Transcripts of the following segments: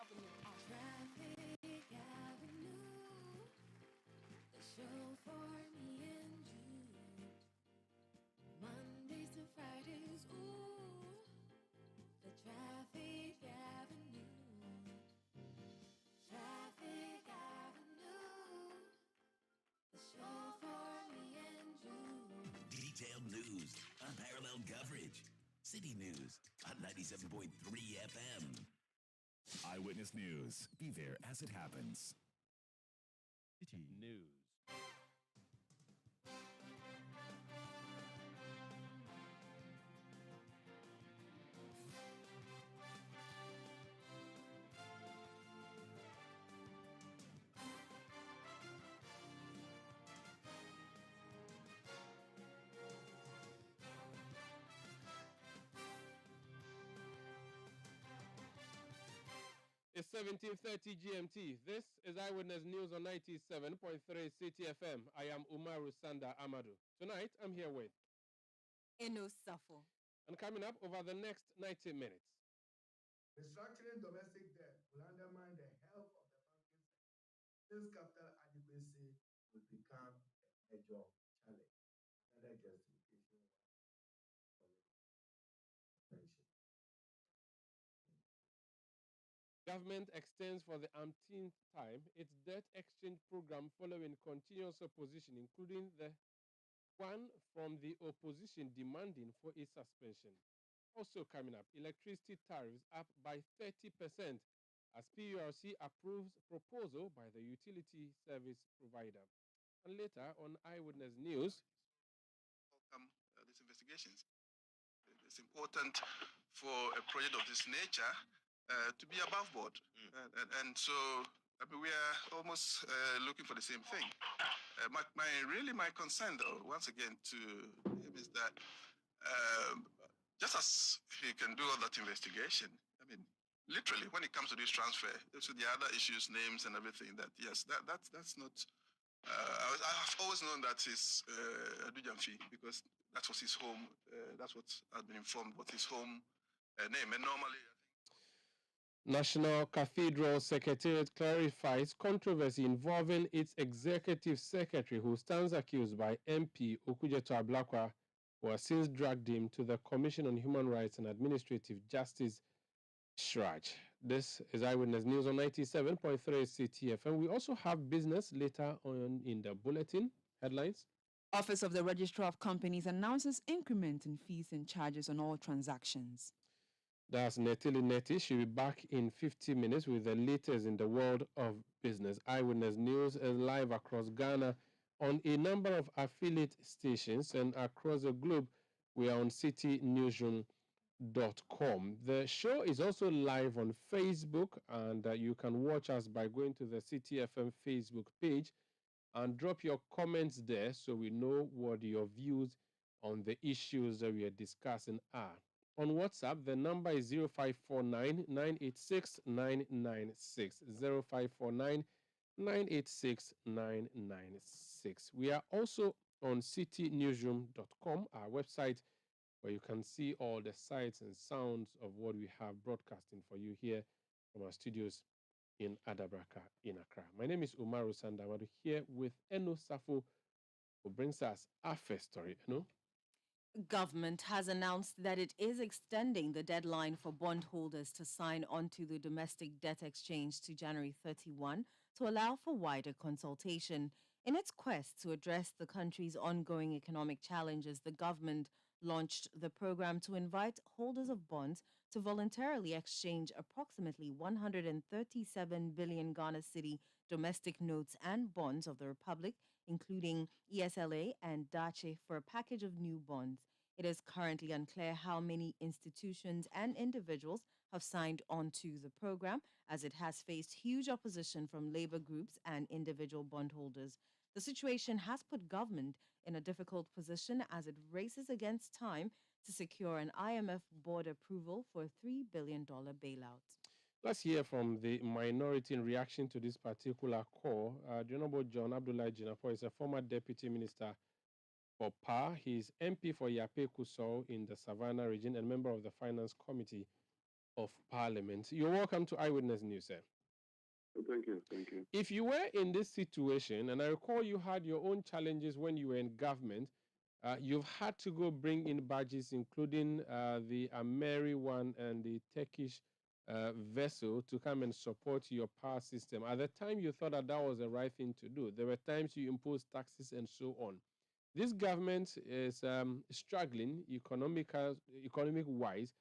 Traffic Avenue, the show for me and you. Mondays to Fridays, ooh, the Traffic Avenue. Traffic Avenue, the show for me and you. Detailed news, unparalleled coverage. Citi News on 97.3 FM. Eyewitness News. Be there as it happens. Citi News. It's 17:30 GMT. This is Eyewitness News on 97.3 Citi FM. I am Umaru Sanda Amadou. Tonight, I'm here with Eno Safo. And coming up over the next 90 minutes. Restructuring domestic debt will undermine the health of the banking sector. This capital adequacy will become a major challenge. Another justification pension. Government extends for the umpteenth time its debt exchange program following continuous opposition, including the one from the opposition demanding for its suspension. Also coming up, electricity tariffs up by 30% as PURC approves proposal by the utility service provider. And later on Eyewitness News, welcome these investigations. It's important for a project of this nature to be above board. And so I mean, we are almost looking for the same thing. My concern, though, once again to him is that just as he can do all that investigation, I mean, literally, when it comes to this transfer, so the other issues, names and everything, that's not. I've always known that is Adujamfi because that was his home. That's what I've been informed was his home name. And normally, National Cathedral Secretariat clarifies controversy involving its executive secretary, who stands accused by MP Okujeto Ablakwa, who has since dragged him to the Commission on Human Rights and Administrative Justice, SHRAJ. This is Eyewitness News on 97.3 CTFM. We also have business later on in the bulletin headlines. Office of the Registrar of Companies announces increment in fees and charges on all transactions. That's Netili Neti. She'll be back in 50 minutes with the latest in the world of business. Eyewitness News is live across Ghana on a number of affiliate stations and across the globe. We are on citinewsroom.com. The show is also live on Facebook, and you can watch us by going to the CTFM Facebook page and drop your comments there so we know what your views on the issues that we are discussing are. On WhatsApp, the number is 0549 986 996. 0549 986 996. We are also on citinewsroom.com, our website, where you can see all the sights and sounds of what we have broadcasting for you here from our studios in Adabraka, in Accra. My name is Umaru Sandawadu, here with Eno Safo, who brings us our first story. Eno? Government has announced that it is extending the deadline for bondholders to sign onto the domestic debt exchange to January 31 to allow for wider consultation. In its quest to address the country's ongoing economic challenges, the government launched the program to invite holders of bonds to voluntarily exchange approximately 137 billion Ghana cedi domestic notes and bonds of the Republic, including ESLA and DACHE, for a package of new bonds. It is currently unclear how many institutions and individuals have signed on to the program, as it has faced huge opposition from labor groups and individual bondholders. The situation has put government in a difficult position as it races against time to secure an IMF board approval for a $3 billion bailout. Let's hear from the minority in reaction to this particular call. The Honorable John Abdullah Jinapor is a former deputy minister for PAR. He is MP for Yape Kusau in the Savannah region and member of the Finance Committee of Parliament. You're welcome to Eyewitness News, sir. Thank you. Thank you. If you were in this situation, and I recall you had your own challenges when you were in government, you've had to go bring in badges, including the Ameri one and the Turkish vessel, to come and support your power system. At the time, you thought that that was the right thing to do. There were times you imposed taxes and so on. This government is struggling economic wise,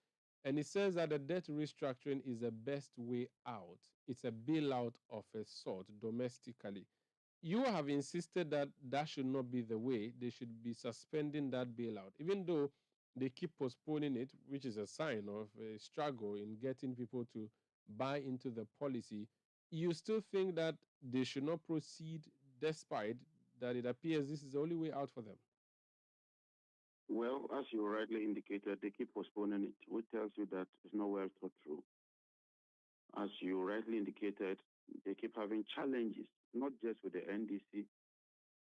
and it says that the debt restructuring is the best way out. It's a bailout of a sort domestically. You have insisted that that should not be the way. They should be suspending that bailout, even though they keep postponing it, which is a sign of a struggle in getting people to buy into the policy. You still think that they should not proceed despite that it appears this is the only way out for them. Well, as you rightly indicated, they keep postponing it, which tells you that it's not well thought through. As you rightly indicated, they keep having challenges, not just with the NDC,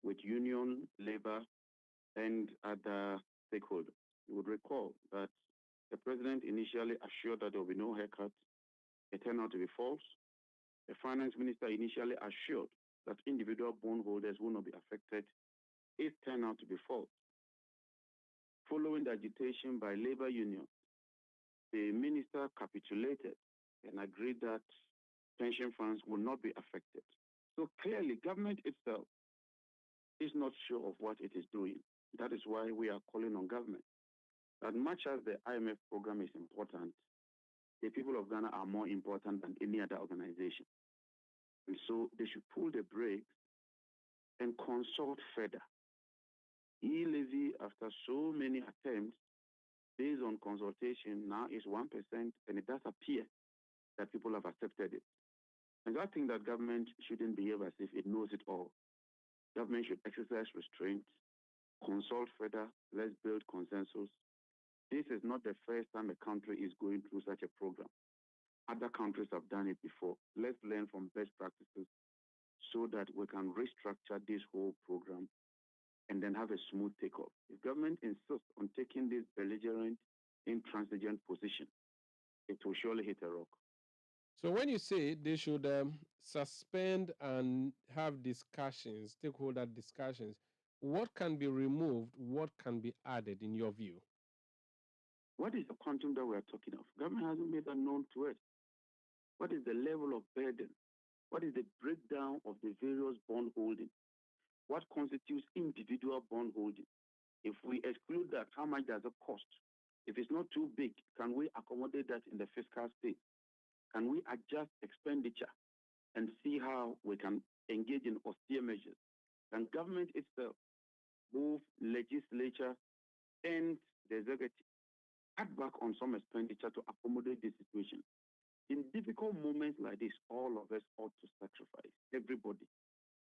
with union, labor, and other stakeholders. You would recall that the president initially assured that there will be no haircut. It turned out to be false. The finance minister initially assured that individual bondholders will not be affected. It turned out to be false. Following the agitation by labor unions, the minister capitulated and agreed that pension funds will not be affected. So clearly, government itself is not sure of what it is doing. That is why we are calling on government. As much as the IMF program is important, the people of Ghana are more important than any other organization. And so they should pull the brakes and consult further. E-levy, after so many attempts, based on consultation, now is 1%, and it does appear that people have accepted it. And I think that government shouldn't behave as if it knows it all. Government should exercise restraint, consult further, let's build consensus. This is not the first time a country is going through such a program. Other countries have done it before. Let's learn from best practices so that we can restructure this whole program and then have a smooth takeoff. If government insists on taking this belligerent, intransigent position, it will surely hit a rock. So when you say they should suspend and have discussions, stakeholder discussions, what can be removed? What can be added in your view? What is the quantum that we are talking of? Government hasn't made that known to us. What is the level of burden? What is the breakdown of the various bond holding? What constitutes individual bond holding? If we exclude that, how much does it cost? If it's not too big, can we accommodate that in the fiscal space? Can we adjust expenditure and see how we can engage in austere measures? Can government itself, both legislature and the executive, cut back on some expenditure to accommodate this situation? In difficult moments like this, all of us ought to sacrifice, everybody,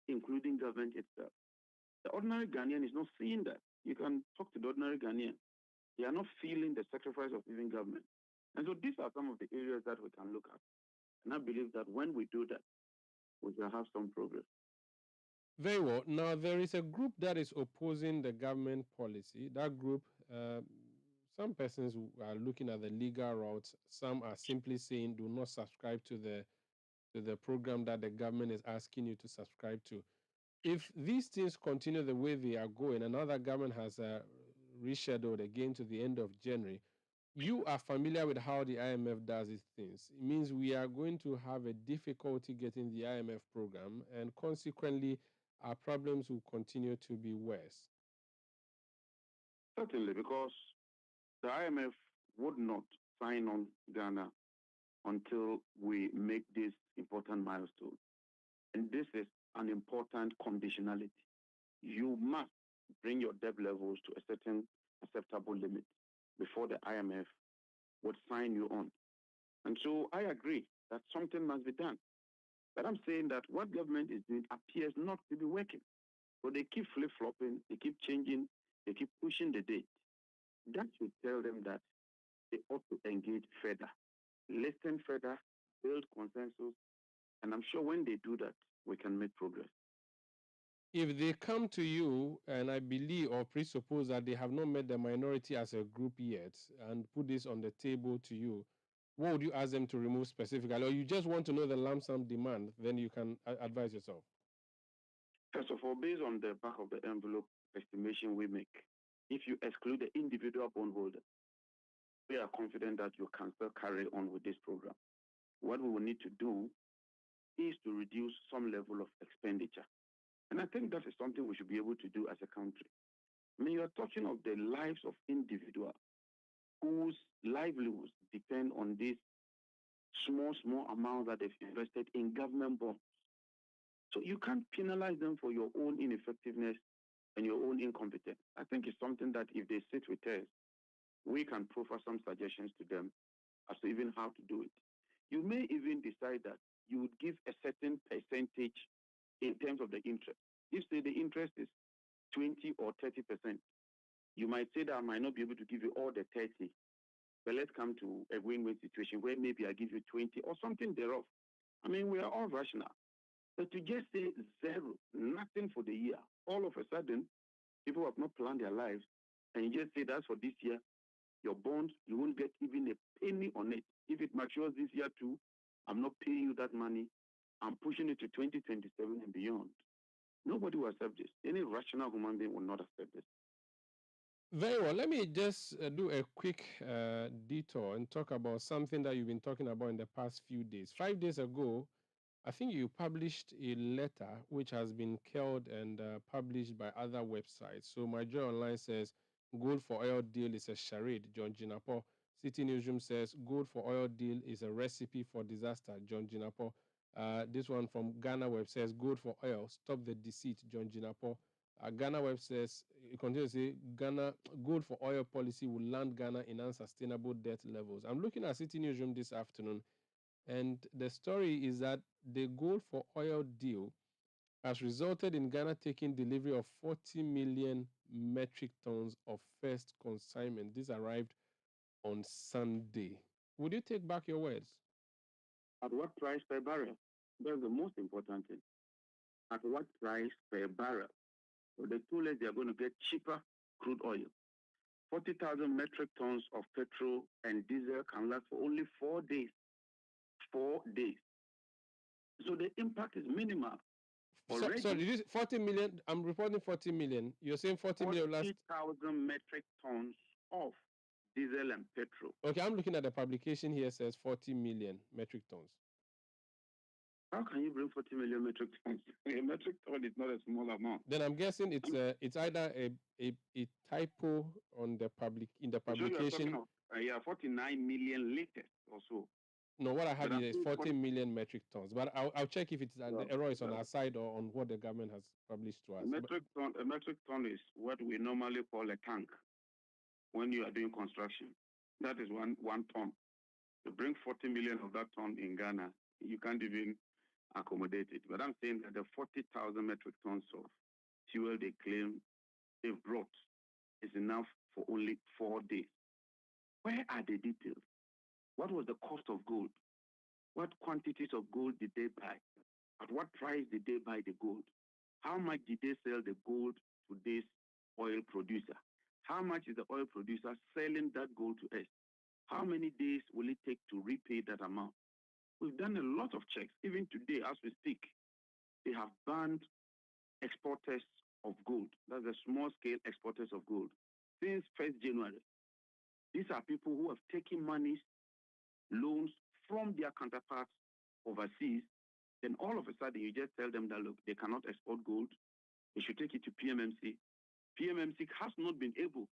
including government itself. The ordinary Ghanaian is not seeing that. You can talk to the ordinary Ghanaian. They are not feeling the sacrifice of even government. And so these are some of the areas that we can look at. And I believe that when we do that, we will have some progress. Very well. Now, there is a group that is opposing the government policy. That group, some persons are looking at the legal routes. Some are simply saying, do not subscribe to the program that the government is asking you to subscribe to. If these things continue the way they are going, another government has rescheduled again to the end of January, you are familiar with how the IMF does its things. It means we are going to have a difficulty getting the IMF program, and consequently, our problems will continue to be worse. Certainly, because the IMF would not sign on Ghana until we make this important milestone. And this is an important conditionality. You must bring your debt levels to a certain acceptable limit before the IMF would sign you on. And so I agree that something must be done. But I'm saying that what government is doing appears not to be working. So they keep flip-flopping, they keep changing, they keep pushing the date. That should tell them that they ought to engage further, listen further, build consensus, and I'm sure when they do that, we can make progress. If they come to you, and I believe or presuppose that they have not met the minority as a group yet, and put this on the table to you, what would you ask them to remove specifically? Or you just want to know the lump sum demand, then you can advise yourself. First of all, based on the back of the envelope estimation we make, if you exclude the individual bondholder, we are confident that you can still carry on with this program. What we will need to do is to reduce some level of expenditure. And I think that is something we should be able to do as a country. I mean, you are talking of the lives of individuals whose livelihoods depend on this small amount that they've invested in government bonds. So you can't penalize them for your own ineffectiveness and your own incompetence. I think it's something that if they sit with us, we can proffer some suggestions to them as to even how to do it. You may even decide that you would give a certain percentage in terms of the interest. If, say, the interest is 20 or 30%, you might say that I might not be able to give you all the 30, but let's come to a win-win situation where maybe I give you 20 or something thereof. I mean, we are all rational. But to just say zero, nothing for the year, all of a sudden, people have not planned their lives, and you just say that's for this year, your bond, you won't get even a penny on it. If it matures this year too, I'm not paying you that money. I'm pushing it to 2027 and beyond. Nobody will accept this. Any rational human being will not accept this. Very well. Let me just do a quick detour and talk about something that you've been talking about in the past few days. 5 days ago, I think you published a letter which has been curled and published by other websites. So my Joy Online says gold for oil deal is a charade, John Jinapo. Citi Newsroom says gold for oil deal is a recipe for disaster, John Jinapo. This one from Ghana Web says gold for oil, stop the deceit, John Jinapo. Ghana Web says, it continues to say, Ghana gold for oil policy will land Ghana in unsustainable debt levels. I'm looking at Citi Newsroom this afternoon, and the story is that the gold for oil deal has resulted in Ghana taking delivery of 40 million metric tons of first consignment. This arrived on Sunday. Would you take back your words? At what price per barrel? That's the most important thing. At what price per barrel? So they told us they are going to get cheaper crude oil. 40,000 metric tons of petrol and diesel can last for only 4 days. 4 days. So the impact is minimal. Sorry, did you say 40 million? I'm reporting 40 million. You're saying 40 million last? 40,000 metric tons of diesel and petrol. Okay, I'm looking at the publication here, says 40 million metric tons. How can you bring 40 million metric tons? A metric ton is not a small amount. Then I'm guessing it's either a typo on the in the publication. So you're talking of 49 million liters or so. No, what I have here is 40 million metric tons. But I'll check if it's the error is on our side or on what the government has published to us. A metric ton is what we normally call a tank when you are doing construction. That is one ton. To bring 40 million of that ton in Ghana, you can't even accommodate it. But I'm saying that the 40,000 metric tons of fuel they claim they've brought is enough for only 4 days. Where are the details? What was the cost of gold? What quantities of gold did they buy? At what price did they buy the gold? How much did they sell the gold to this oil producer? How much is the oil producer selling that gold to us? How many days will it take to repay that amount? We've done a lot of checks. Even today, as we speak, they have banned exporters of gold. That's the small-scale exporters of gold. Since 1st January, these are people who have taken monies, loans from their counterparts overseas. Then all of a sudden, you just tell them that, look, they cannot export gold. They should take it to PMMC. PMMC has not been able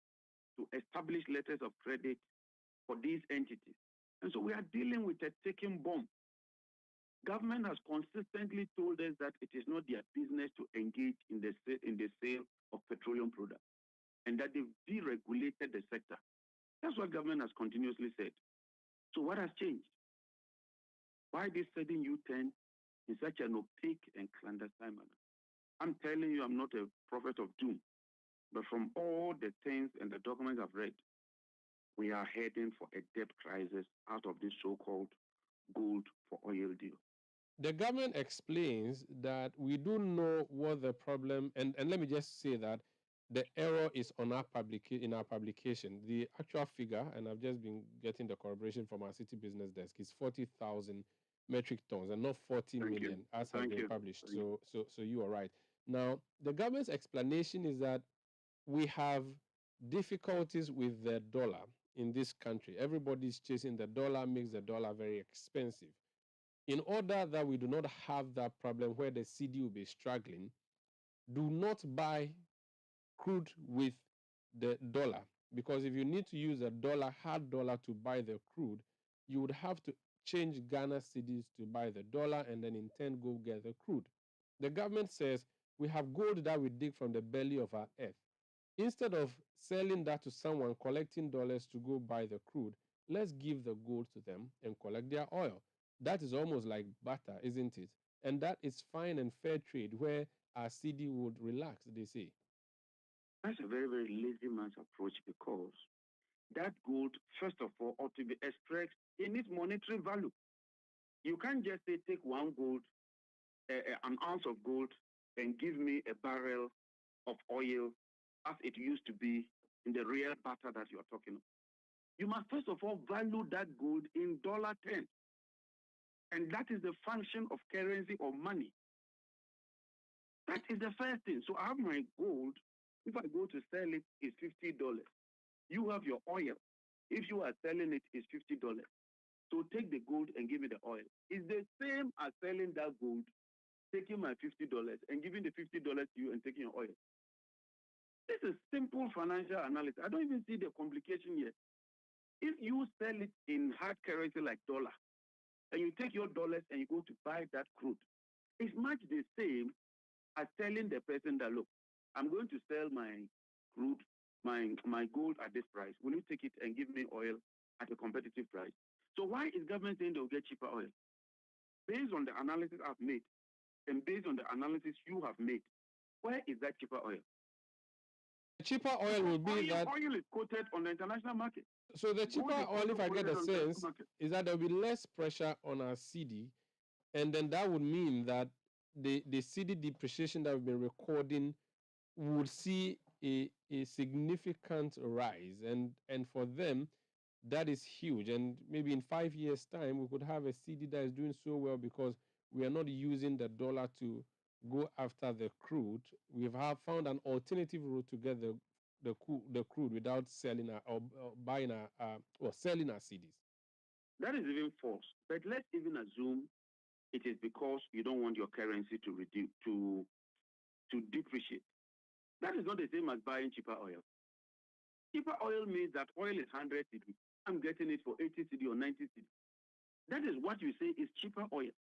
to establish letters of credit for these entities. And so we are dealing with a ticking bomb. Government has consistently told us that it is not their business to engage in the sale of petroleum products and that they've deregulated the sector. That's what government has continuously said. So what has changed? Why this sudden U-turn in such an opaque and clandestine manner? I'm telling you, I'm not a prophet of doom, but from all the things and the documents I've read, we are heading for a debt crisis out of this so-called gold for oil deal. The government explains that we don't know what the problem, and let me just say that the error is on our in our publication. The actual figure, and I've just been getting the corroboration from our City Business Desk, is 40,000 metric tons and not 40 Thank million you. as has Thank been you. published. Thank you. So you are right. Now, the government's explanation is that we have difficulties with the dollar in this country. Everybody's chasing the dollar, makes the dollar very expensive. In order that we do not have that problem where the CD will be struggling, do not buy crude with the dollar, because if you need to use a dollar, hard dollar, to buy the crude, you would have to change Ghana cedis to buy the dollar and then in turn go get the crude. The government says we have gold that we dig from the belly of our earth. Instead of selling that to someone, collecting dollars to go buy the crude, let's give the gold to them and collect their oil. That is almost like butter, isn't it? And that is fine and fair trade where our CD would relax, they say. That's a very, very lazy man's approach because that gold, first of all, ought to be expressed in its monetary value. You can't just say take one gold, an ounce of gold, and give me a barrel of oil as it used to be in the real butter that you are talking of. You must first of all value that gold in dollar terms. And that is the function of currency or money. That is the first thing. So I have my gold. If I go to sell it, it's $50. You have your oil. If you are selling it, it's $50. So take the gold and give me the oil. It's the same as selling that gold, taking my $50 and giving the $50 to you and taking your oil. This is simple financial analysis. I don't even see the complication here. If you sell it in hard currency like dollar, and you take your dollars and you go to buy that crude, it's much the same as telling the person that, look, I'm going to sell my crude, my gold at this price. Will you take it and give me oil at a competitive price? So why is government saying they'll get cheaper oil? Based on the analysis I've made, and based on the analysis you have made, where is that cheaper oil? Cheaper oil will be that. Oil is quoted on the international market. So the cheaper oil, if I get a sense, is that there will be less pressure on our CD, and then that would mean that the CD depreciation that we've been recording would see a significant rise, and for them that is huge. And maybe in 5 years' time we could have a CD that is doing so well because we are not using the dollar to go after the crude. We have found an alternative route to get the crude without selling or buying or selling our CDs. That is even false. But let's even assume it is because you don't want your currency to reduce to depreciate. That is not the same as buying cheaper oil. Cheaper oil means that oil is 100 cedi. I'm getting it for 80 cedi or 90 cedi. That is what you say is cheaper oil.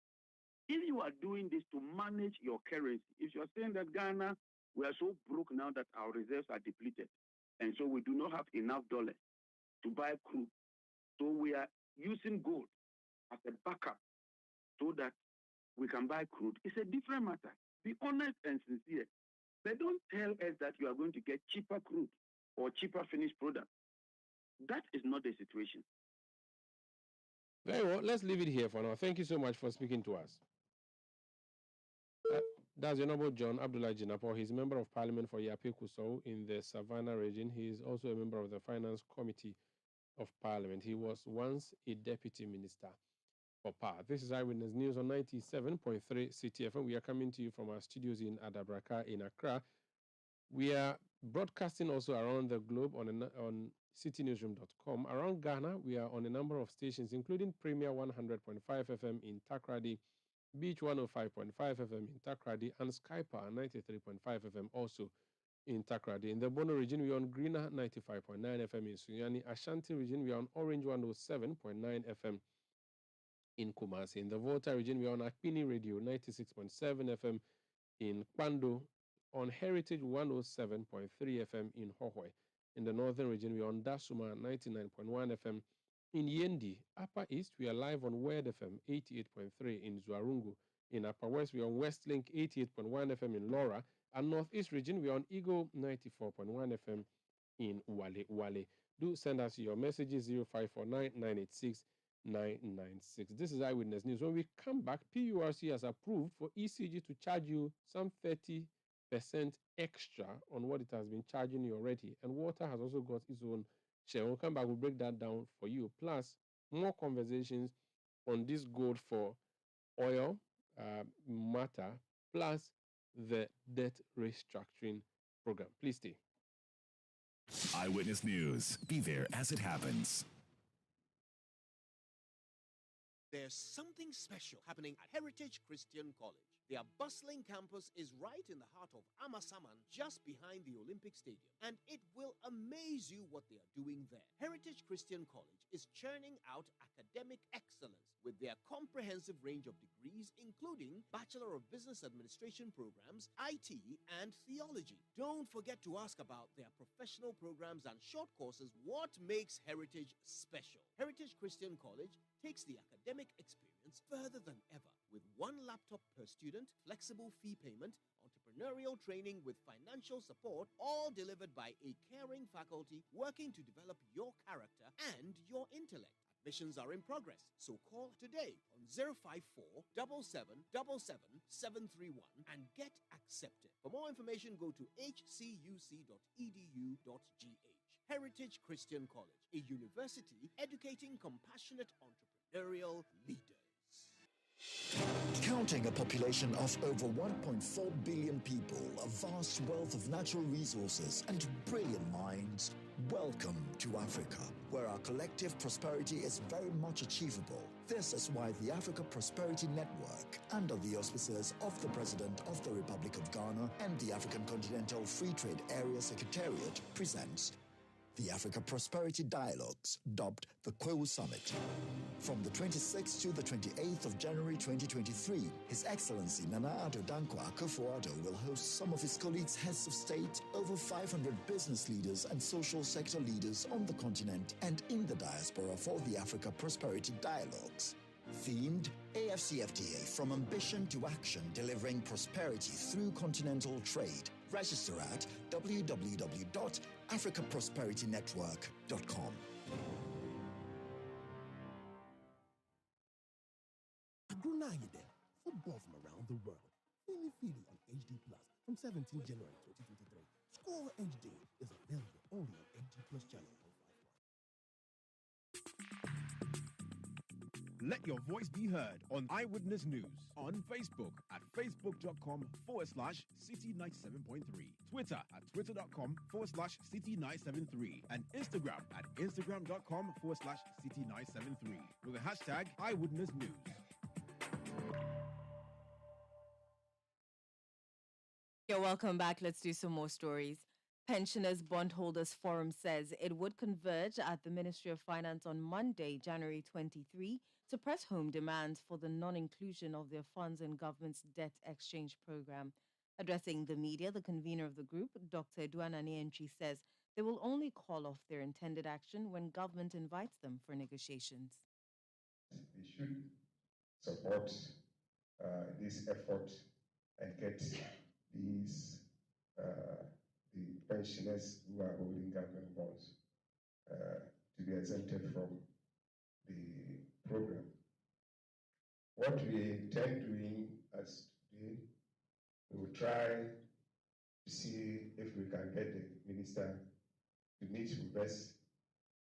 If you are doing this to manage your currency, if you are saying that Ghana, we are so broke now that our reserves are depleted, and so we do not have enough dollars to buy crude, so we are using gold as a backup so that we can buy crude, it's a different matter. Be honest and sincere. But don't tell us that you are going to get cheaper crude or cheaper finished product. That is not the situation. Very well, let's leave it here for now. Thank you so much for speaking to us. That's Honorable John Abdullah Jinapo. He's a member of parliament for Yape Kusau in the Savannah region. He is also a member of the Finance Committee of Parliament. He was once a deputy minister for power. This is Eyewitness News on 97.3 Citi FM. We are coming to you from our studios in Adabraka in Accra. We are broadcasting also around the globe on citinewsroom.com. Around Ghana, we are on a number of stations, including Premier 100.5 FM in Takrady, Beach 105.5 FM in Takrady, and Skyper 93.5 FM also in Takrady. In the Bono region, we are on Greener 95.9 FM in Sunyani. Ashanti region, we are on Orange 107.9 FM in Kumasi. In the Volta region, we are on Akpini Radio 96.7 FM in Kwando, on Heritage 107.3 FM in Hohoi. In the Northern region, we are on Dasuma 99.1 FM in Yendi. Upper East, we are live on Word FM 88.3 in Zuarungu. In Upper West, we are on Westlink 88.1 FM in Laura. And Northeast region, we are on Eagle 94.1 FM in Wale. Do send us your messages 0549 986 996. This is Eyewitness News. When we come back, PURC has approved for ECG to charge you some 30 percent extra on what it has been charging you already. And water has also got its own share. We'll come back, we'll break that down for you. Plus, more conversations on this gold for oil matter, plus the debt restructuring program. Please stay. Eyewitness News. Be there as it happens. There's something special happening at Heritage Christian College. Their bustling campus is right in the heart of Amasaman, just behind the Olympic Stadium, and it will amaze you what they are doing there. Heritage Christian College is churning out academic excellence with their comprehensive range of degrees, including Bachelor of Business Administration programs, IT, and theology. Don't forget to ask about their professional programs and short courses. What makes Heritage special? Heritage Christian College takes the academic experience further than ever, with one laptop per student, flexible fee payment, entrepreneurial training with financial support, all delivered by a caring faculty working to develop your character and your intellect. Admissions are in progress, so call today on 054 777 and get accepted. For more information, go to hcuc.edu.gh. Heritage Christian College, a university educating compassionate entrepreneurial leaders. Counting a population of over 1.4 billion people, a vast wealth of natural resources, and brilliant minds, welcome to Africa, where our collective prosperity is very much achievable. This is why the Africa Prosperity Network, under the auspices of the President of the Republic of Ghana and the African Continental Free Trade Area Secretariat, presents the Africa Prosperity Dialogues, dubbed the Kwewu Summit. From the 26th to the 28th of January 2023, His Excellency Nana Addo Dankwa Akufo-Addo will host some of his colleagues, heads of state, over 500 business leaders and social sector leaders on the continent and in the diaspora for the Africa Prosperity Dialogues. Themed AFCFTA from ambition to action, delivering prosperity through continental trade. Register at www.africaprosperitynetwork.com. Football from around the world. Feely on HD Plus from 17 January 2023. Score HD is available only on HD Plus channel. Let your voice be heard on Eyewitness News on Facebook at facebook.com/Citi97.3, Twitter at twitter.com/Citi973, and Instagram at instagram.com/Citi973 with the hashtag Eyewitness News. You're welcome back. Let's do some more stories. Pensioners Bondholders Forum says it would converge at the Ministry of Finance on Monday, January 23, to press home demands for the non-inclusion of their funds in government's debt exchange program. Addressing the media, the convener of the group, Dr. Duana Nientri, says they will only call off their intended action when government invites them for negotiations. We should support this effort and get these the pensioners who are holding government bonds to be exempted from the program. What we intend doing as today, we will try to see if we can get the minister to meet with us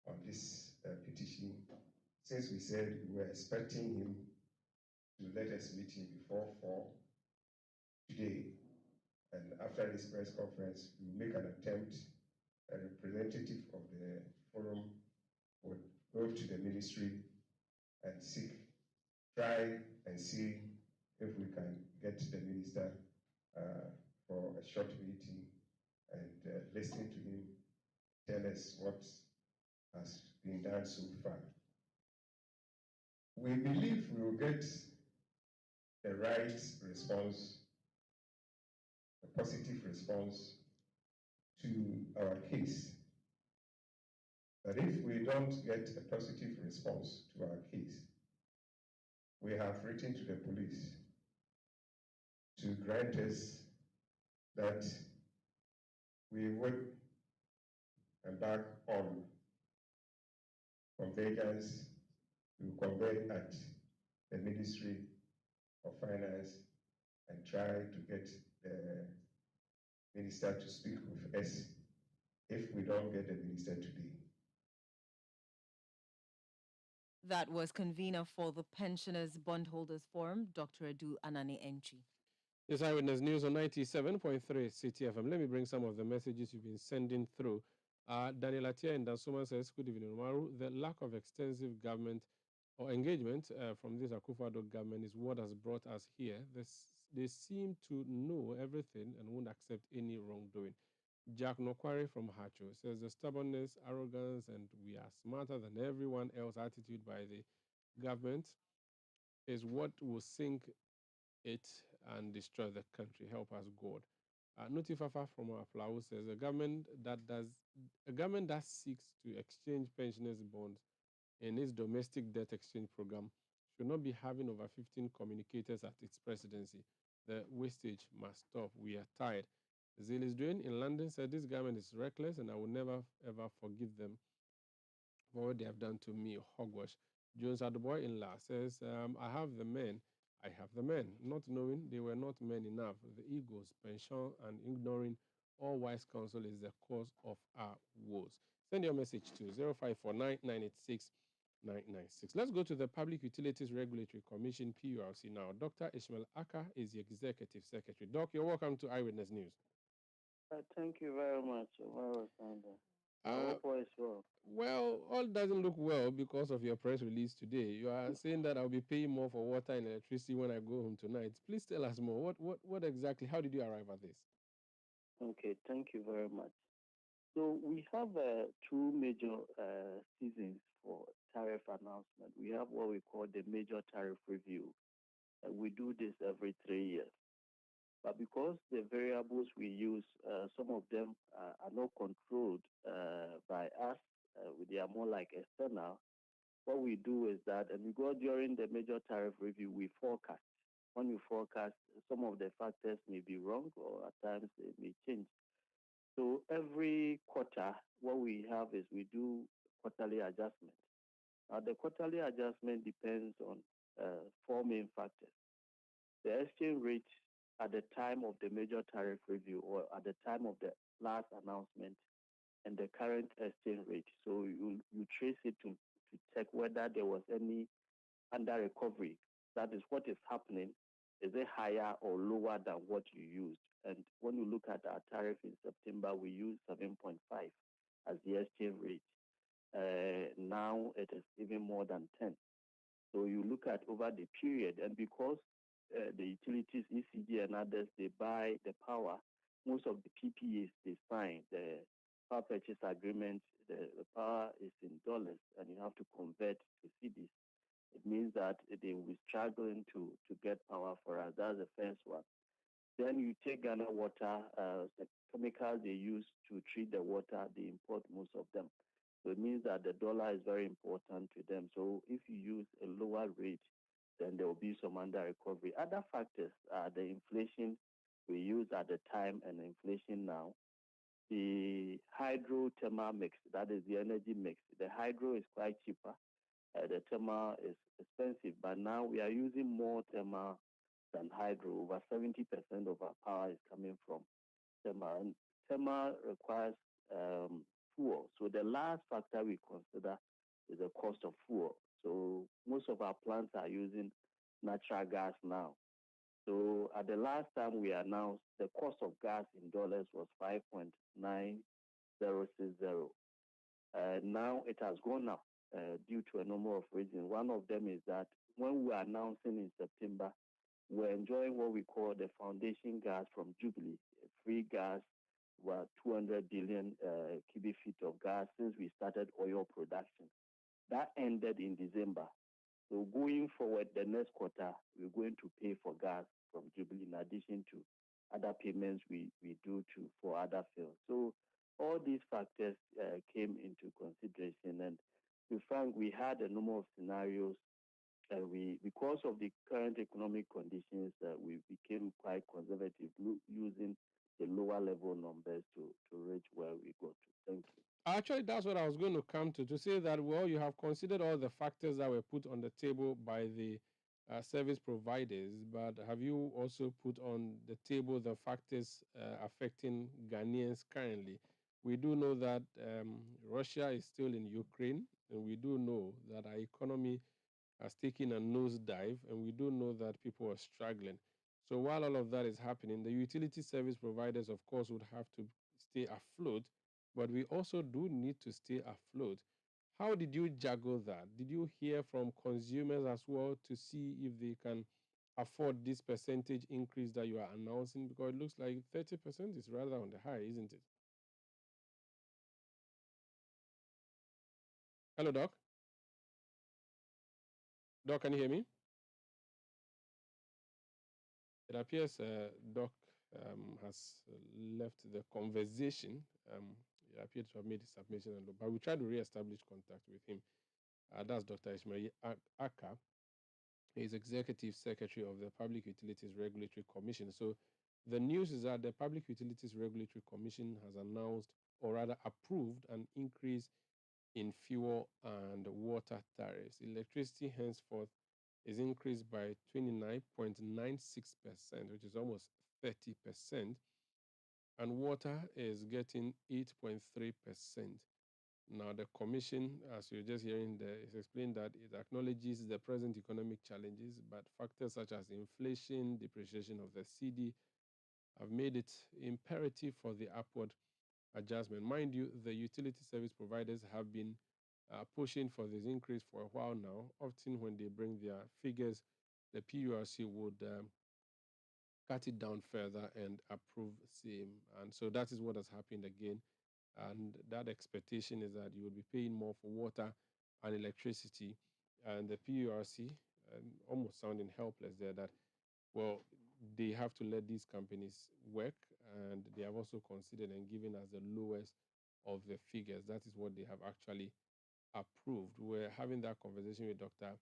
on this petition, since we said we were expecting him to let us meet him before 4 today. And after this press conference, we will make an attempt. A representative of the forum would go to the ministry and try and see if we can get the minister for a short meeting and listen to him, tell us what has been done so far. We believe we will get the right response, a positive response to our case. But if we don't get a positive response to our case, we have written to the police to grant us that we would embark on convergence. We will convene at the Ministry of Finance and try to get the minister to speak with us if we don't get the minister today. That was convener for the Pensioners Bondholders Forum, Dr. Edu Anani Enchi. Yes, Eyewitness News on 97.3 Citi FM. Let me bring some of the messages you've been sending through. Daniel Atia in Dansuma says, good evening, Umaru. The lack of extensive government or engagement from this Akufo-Addo government is what has brought us here. They seem to know everything and won't accept any wrongdoing. Jack Nokwari from Hacho says, the stubbornness, arrogance, and we are smarter than everyone else attitude by the government is what will sink it and destroy the country. Help us, God. Notifafa from our Flau says a government that seeks to exchange pensioners' bonds in its domestic debt exchange program should not be having over 15 communicators at its presidency. The wastage must stop. We are tired. Zilis Dwayne in London said this government is reckless and I will never ever forgive them for what they have done to me. Hogwash. Jones Aduboy in La says, I have the men. I have the men, not knowing they were not men enough. The egos, pension, and ignoring all wise counsel is the cause of our woes. Send your message to 0549 986 996. Let's go to the Public Utilities Regulatory Commission, PURC, now. Dr. Ishmael Aka is the Executive Secretary. Doc, you're welcome to Eyewitness News. Thank you very much, Sandra. I hope all is well. Well, all doesn't look well because of your press release today. You are saying that I'll be paying more for water and electricity when I go home tonight. Please tell us more. What exactly? How did you arrive at this? Okay, thank you very much. So we have two major seasons for tariff announcement. We have what we call the major tariff review. We do this every 3 years. But because the variables we use, some of them are not controlled by us, they are more like external. What we do is that, and we go during the major tariff review, we forecast. When we forecast, some of the factors may be wrong or at times they may change. So every quarter, what we have is we do quarterly adjustment. Now the quarterly adjustment depends on four main factors. The exchange rate at the time of the major tariff review or at the time of the last announcement and the current exchange rate. So you trace it to check whether there was any under recovery. That is what is happening. Is it higher or lower than what you used? And when you look at our tariff in September, we used 7.5 as the exchange rate. Now it is even more than 10. So you look at over the period, and because the utilities, ECG and others, they buy the power, most of the PPAs they sign, the power purchase agreement, the power is in dollars, and you have to convert to cedis. It means that they will be struggling to get power for us. That's the first one. Then you take Ghana water, the chemicals they use to treat the water, they import most of them. So it means that the dollar is very important to them. So if you use a lower rate, then there will be some under recovery. Other factors are the inflation we use at the time and inflation now. The hydro thermal mix, that is the energy mix. The hydro is quite cheaper. The thermal is expensive, but now we are using more thermal than hydro. Over 70% of our power is coming from thermal. And thermal requires fuel. So the last factor we consider is the cost of fuel. So most of our plants are using natural gas now. So at the last time we announced, the cost of gas in dollars was 5.9060. Now it has gone up due to a number of reasons. One of them is that when we were announcing in September, we're enjoying what we call the foundation gas from Jubilee. Free gas, about 200 billion cubic feet of gas since we started oil production. That ended in December. So going forward, the next quarter, we're going to pay for gas from Jubilee in addition to other payments we do for other fields. So all these factors came into consideration. And to be frank, we had a number of scenarios. Because of the current economic conditions, we became quite conservative, using the lower level numbers to reach where we go to. Thank you. Actually, that's what I was going to come to say that, well, you have considered all the factors that were put on the table by the service providers, but have you also put on the table the factors affecting Ghanaians currently? We do know that Russia is still in Ukraine, and we do know that our economy has taken a nosedive, and we do know that people are struggling. So while all of that is happening, the utility service providers, of course, would have to stay afloat, but we also do need to stay afloat. How did you juggle that? Did you hear from consumers as well to see if they can afford this percentage increase that you are announcing? Because it looks like 30% is rather on the high, isn't it? Hello, Doc. Doc, can you hear me? It appears Doc has left the conversation. He appeared to have made his submission, but we tried to re-establish contact with him. That's Dr. Ismail Aka. He's Executive Secretary of the Public Utilities Regulatory Commission. So the news is that the Public Utilities Regulatory Commission has announced, or rather approved, an increase in fuel and water tariffs. Electricity henceforth is increased by 29.96%, which is almost 30%, and water is getting 8.3%. Now, the Commission, as you're just hearing there, is explained that it acknowledges the present economic challenges, but factors such as inflation, depreciation of the CD have made it imperative for the upward adjustment. Mind you, the utility service providers have been pushing for this increase for a while now. Often, when they bring their figures, the PURC would cut it down further and approve same. And so that is what has happened again. And that expectation is that you will be paying more for water and electricity. And the PURC, almost sounding helpless there, that, well, they have to let these companies work, and they have also considered and given us the lowest of the figures. That is what they have actually approved. We're having that conversation with Dr.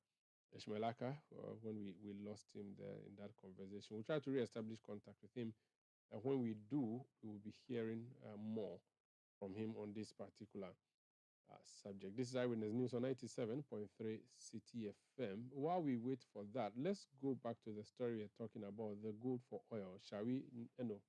Ishmaelaka when we lost him there in that conversation. We'll try to re-establish contact with him, and when we do, we will be hearing more from him on this particular subject. This is Eyewitness News on 97.3 Citi FM. While we wait for that, let's go back to the story we're talking about, the gold for oil. Shall we, Eno?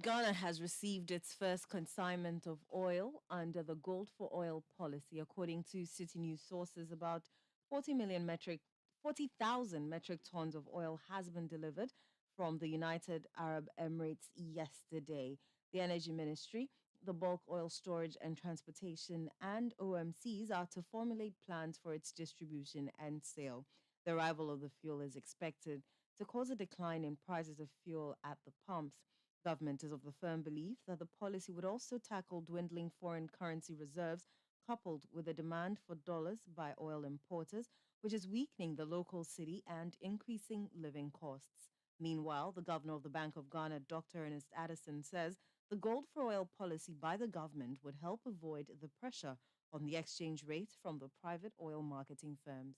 Ghana has received its first consignment of oil under the Gold for Oil policy. According to Citi News sources, about 40,000 metric tons of oil has been delivered from the United Arab Emirates yesterday. The Energy Ministry, the Bulk Oil Storage and Transportation, and OMCs are to formulate plans for its distribution and sale. The arrival of the fuel is expected to cause a decline in prices of fuel at the pumps. Government is of the firm belief that the policy would also tackle dwindling foreign currency reserves, coupled with the demand for dollars by oil importers, which is weakening the local cedi and increasing living costs. Meanwhile, the governor of the Bank of Ghana, Dr. Ernest Addison, says the gold for oil policy by the government would help avoid the pressure on the exchange rate from the private oil marketing firms.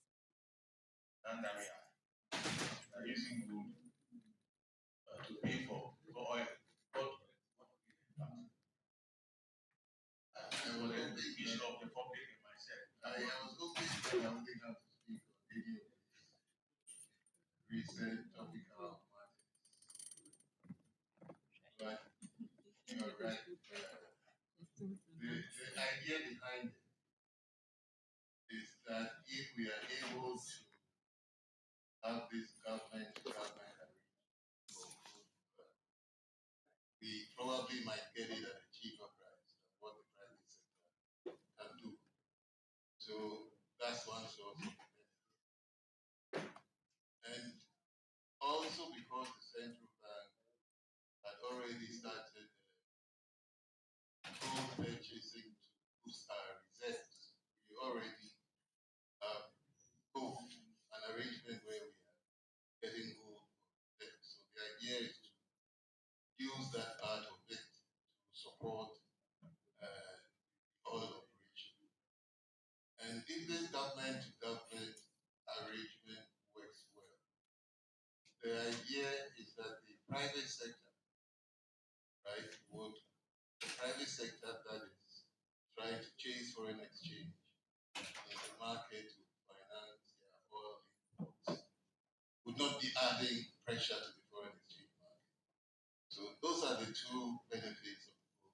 Using gold to pay for oil. I was a big issue of the public and myself. I was hoping that I wouldn't have to speak on any of this recent topic about markets. But you're right. The idea behind it is that if we are able to have this government to government we probably might get it at a cheaper price than what the private sector can do. So that's one source of benefit. And also because the central bank had already started gold purchasing to boost our reserves, we already have both an arrangement where we are getting gold for them. So the idea is to use that part of it to support oil operation. And if this government to government arrangement works well, the idea is that the private sector, right, the private sector that is trying to chase foreign exchange in would not be adding pressure to the foreign exchange market. So those are the two benefits of the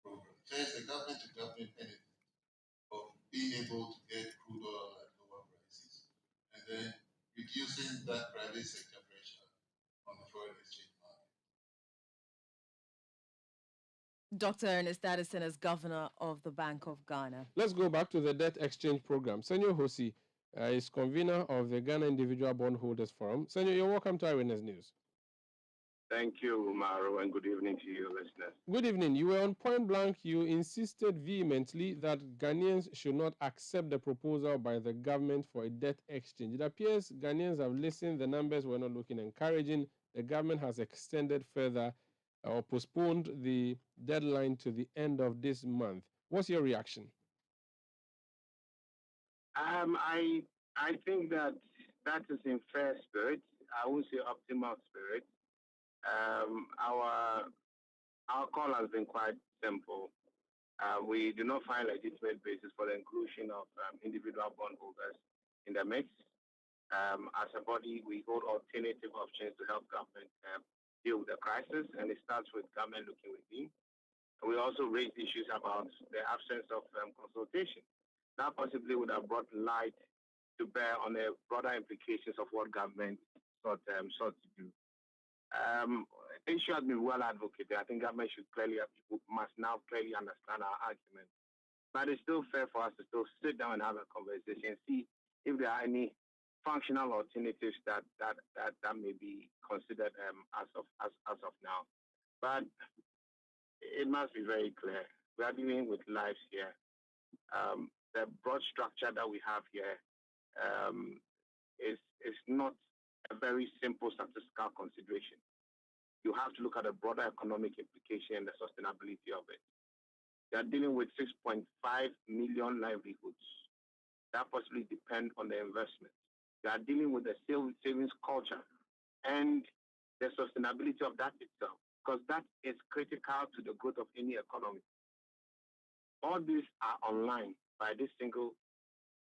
program. First, the government-to-government benefit of being able to get crude oil at lower prices, and then reducing that private sector pressure on the foreign exchange market. Dr. Ernest Addison is governor of the Bank of Ghana. Let's go back to the debt exchange program. Senor Hosi is convener of the Ghana Individual Bondholders Forum. Senor, you're welcome to Eyewitness News. Thank you, Umaru, and good evening to you, listeners. Good evening. You were on point blank. You insisted vehemently that Ghanaians should not accept the proposal by the government for a debt exchange. It appears Ghanaians have listened. The numbers were not looking encouraging. The government has extended further or postponed the deadline to the end of this month. What's your reaction? I think that is in fair spirit. I won't say optimal spirit. Our call has been quite simple. We do not find legitimate basis for the inclusion of individual bondholders in the mix. As a body, we hold alternative options to help government deal with the crisis, and it starts with government looking within. We also raised issues about the absence of consultation. That possibly would have brought light to bear on the broader implications of what government sought to do. The issue has been well advocated. I think government must now clearly understand our argument. But it's still fair for us to still sit down and have a conversation, see if there are any functional alternatives that may be considered as of now. But it must be very clear. We are dealing with lives here. The broad structure that we have here is not a very simple statistical consideration. You have to look at the broader economic implication and the sustainability of it. They are dealing with 6.5 million livelihoods that possibly depend on the investment. They are dealing with the savings culture and the sustainability of that itself, because that is critical to the growth of any economy. All these are online by this single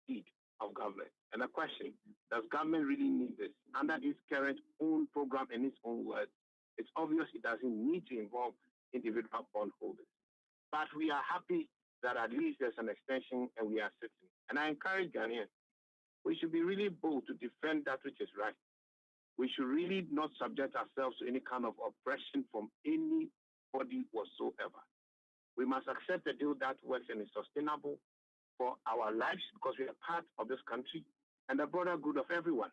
deed of government. And the question, does government really need this? Under its current own program and its own words, it's obvious it doesn't need to involve individual bondholders. But we are happy that at least there's an extension and we are sitting. And I encourage Ghanaians, we should be really bold to defend that which is right. We should really not subject ourselves to any kind of oppression from anybody whatsoever. We must accept a deal that works and is sustainable for our lives, because we are part of this country and the broader good of everyone.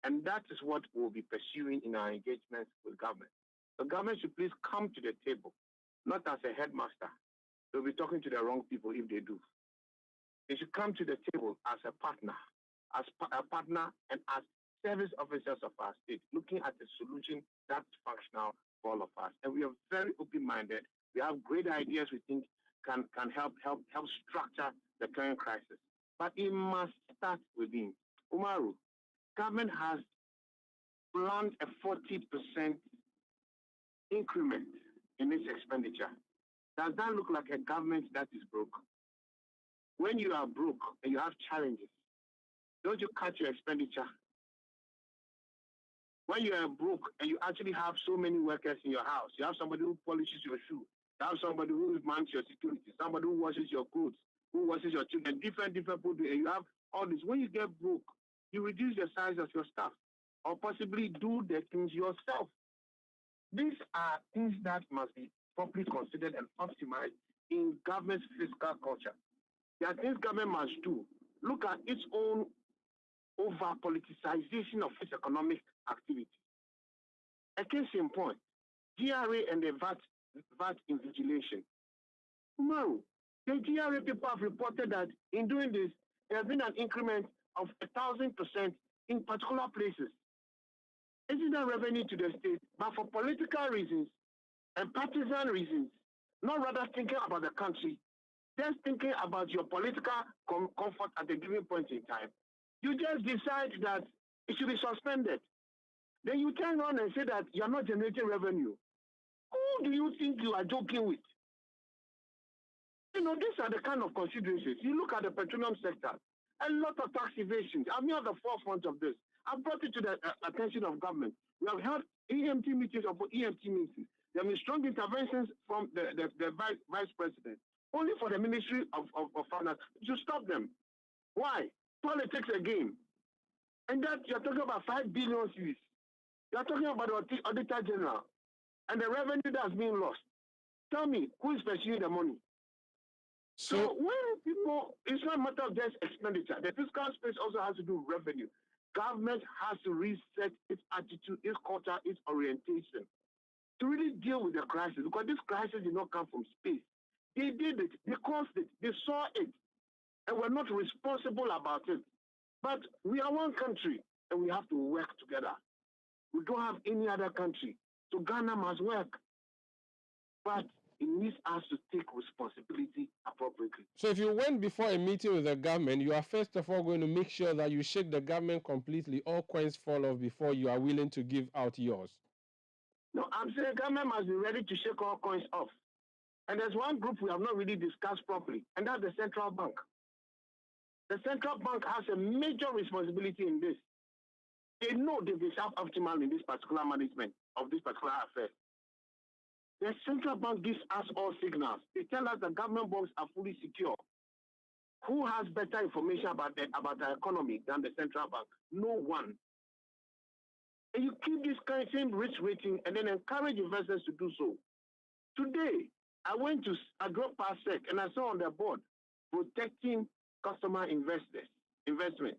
And that is what we'll be pursuing in our engagements with government. The government should please come to the table, not as a headmaster. They'll be talking to the wrong people if they do. They should come to the table as a partner and as service officers of our state, looking at a solution that's functional for all of us. And we are very open-minded. We have great ideas we think can help structure the current crisis. But it must start within. Umaru, government has planned a 40% increment in its expenditure. Does that look like a government that is broke? When you are broke and you have challenges, don't you cut your expenditure? When you are broke and you actually have so many workers in your house, you have somebody who polishes your shoe, you have somebody who mans your security, somebody who washes your clothes, who washes your children, different people, and you have all this. When you get broke, you reduce the size of your staff or possibly do the things yourself. These are things that must be properly considered and optimized in government's fiscal culture. There are things government must do. Look at its own over-politicization of its economic activity. A case in point, GRA and the VAT invigilation. No, the GRA people have reported that in doing this, there has been an increment of 1,000% in particular places. This is not revenue to the state, but for political reasons and partisan reasons, not rather thinking about the country, just thinking about your political comfort at a given point in time. You just decide that it should be suspended. Then you turn around and say that you're not generating revenue. Who do you think you are joking with? You know, these are the kind of considerations. You look at the petroleum sector, a lot of tax evasions. I'm at the forefront of this. I brought it to the attention of government. We have held EMT meetings upon EMT meetings. There have been strong interventions from the vice president, only for the Ministry of Finance to stop them. Why? Politics again. And that you're talking about 5 billion cedis. You're talking about the Auditor General and the revenue that's being lost. Tell me, who is pursuing the money? So when people, it's not a matter of just expenditure. The fiscal space also has to do with revenue. Government has to reset its attitude, its culture, its orientation to really deal with the crisis, because this crisis did not come from space. They did it, they caused it, they saw it, and we're not responsible about it. But we are one country, and we have to work together. We don't have any other country. So Ghana must work. But it needs us to take responsibility appropriately. So if you went before a meeting with the government, you are first of all going to make sure that you shake the government completely, all coins fall off before you are willing to give out yours. No, I'm saying government must be ready to shake all coins off. And there's one group we have not really discussed properly, and that's the central bank. The central bank has a major responsibility in this. They know they've been suboptimal in this particular management of this particular affair. The central bank gives us all signals. They tell us the government bonds are fully secure. Who has better information about the economy than the central bank? No one. And you keep this kind of same risk rating and then encourage investors to do so. Today, I went to drove past SEC and I saw on the board protecting customer investments.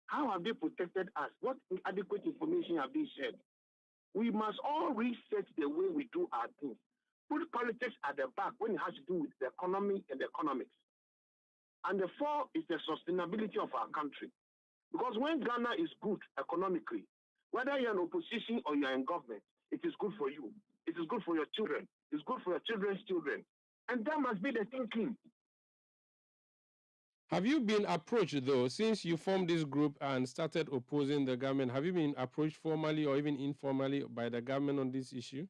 How have they protected us? What adequate information have they shared? We must all reset the way we do our things. Put politics at the back when it has to do with the economy and the economics. And the fourth is the sustainability of our country. Because when Ghana is good economically, whether you're in opposition or you're in government, it is good for you. It is good for your children. It's good for your children's children. And that must be the thinking. Have you been approached, though, since you formed this group and started opposing the government? Have you been approached formally or even informally by the government on this issue?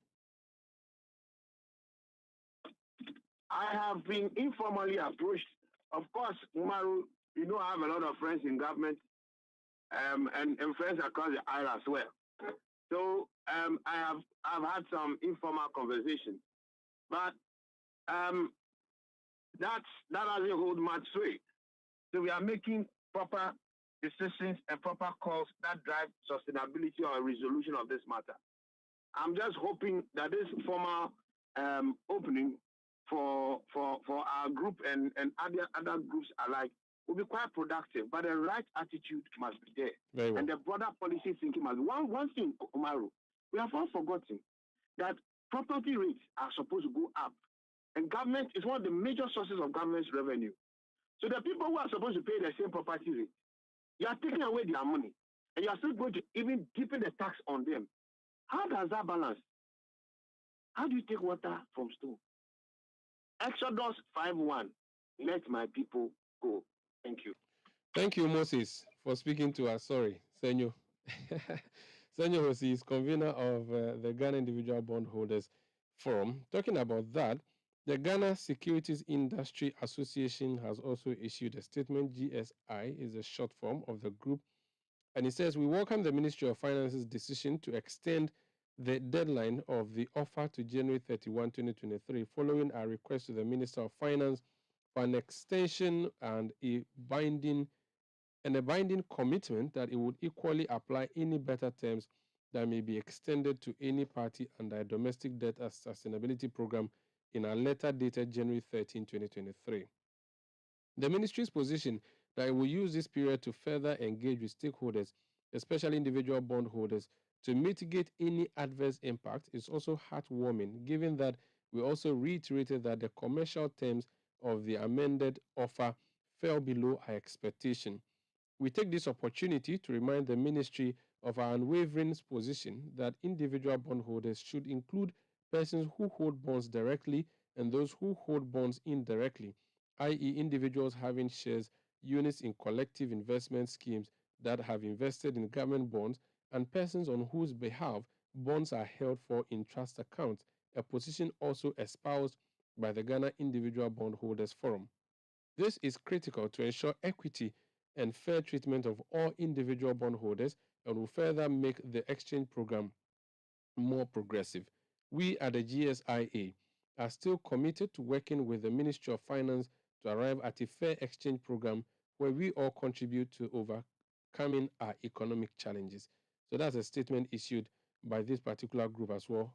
I have been informally approached. Of course, Umaru, you know I have a lot of friends in government and friends across the aisle as well. So I've had some informal conversations. But that doesn't hold much sway. So we are making proper decisions and proper calls that drive sustainability or resolution of this matter. I'm just hoping that this formal opening for our group and other groups alike will be quite productive, but the right attitude must be there. Very well. And the broader policy thinking must be. One thing, Umaru, we have all forgotten that property rates are supposed to go up. And government is one of the major sources of government's revenue. So the people who are supposed to pay the same property rate, you are taking away their money, and you are still going to even deepen the tax on them. How does that balance? How do you take water from stone? Exodus 5:1. Let my people go. Thank you. Thank you, Moses, for speaking to us. Sorry, Senyo. Senyo Hosi is convener of the Ghana Individual Bondholders Forum. Talking about that, the Ghana Securities Industry Association has also issued a statement. GSI is a short form of the group. And it says, we welcome the Ministry of Finance's decision to extend the deadline of the offer to January 31, 2023, following our request to the Minister of Finance for an extension and a binding commitment that it would equally apply any better terms that may be extended to any party under a domestic debt sustainability program in a letter dated January 13, 2023. The ministry's position that it will use this period to further engage with stakeholders, especially individual bondholders, to mitigate any adverse impact is also heartwarming, given that we also reiterated that the commercial terms of the amended offer fell below our expectation. We take this opportunity to remind the ministry of our unwavering position that individual bondholders should include persons who hold bonds directly and those who hold bonds indirectly, i.e., individuals having shares, units in collective investment schemes that have invested in government bonds, and persons on whose behalf bonds are held for in trust accounts, a position also espoused by the Ghana Individual Bondholders Forum. This is critical to ensure equity and fair treatment of all individual bondholders and will further make the exchange program more progressive. We at the GSIA are still committed to working with the Ministry of Finance to arrive at a fair exchange program where we all contribute to overcoming our economic challenges. So that's a statement issued by this particular group as well,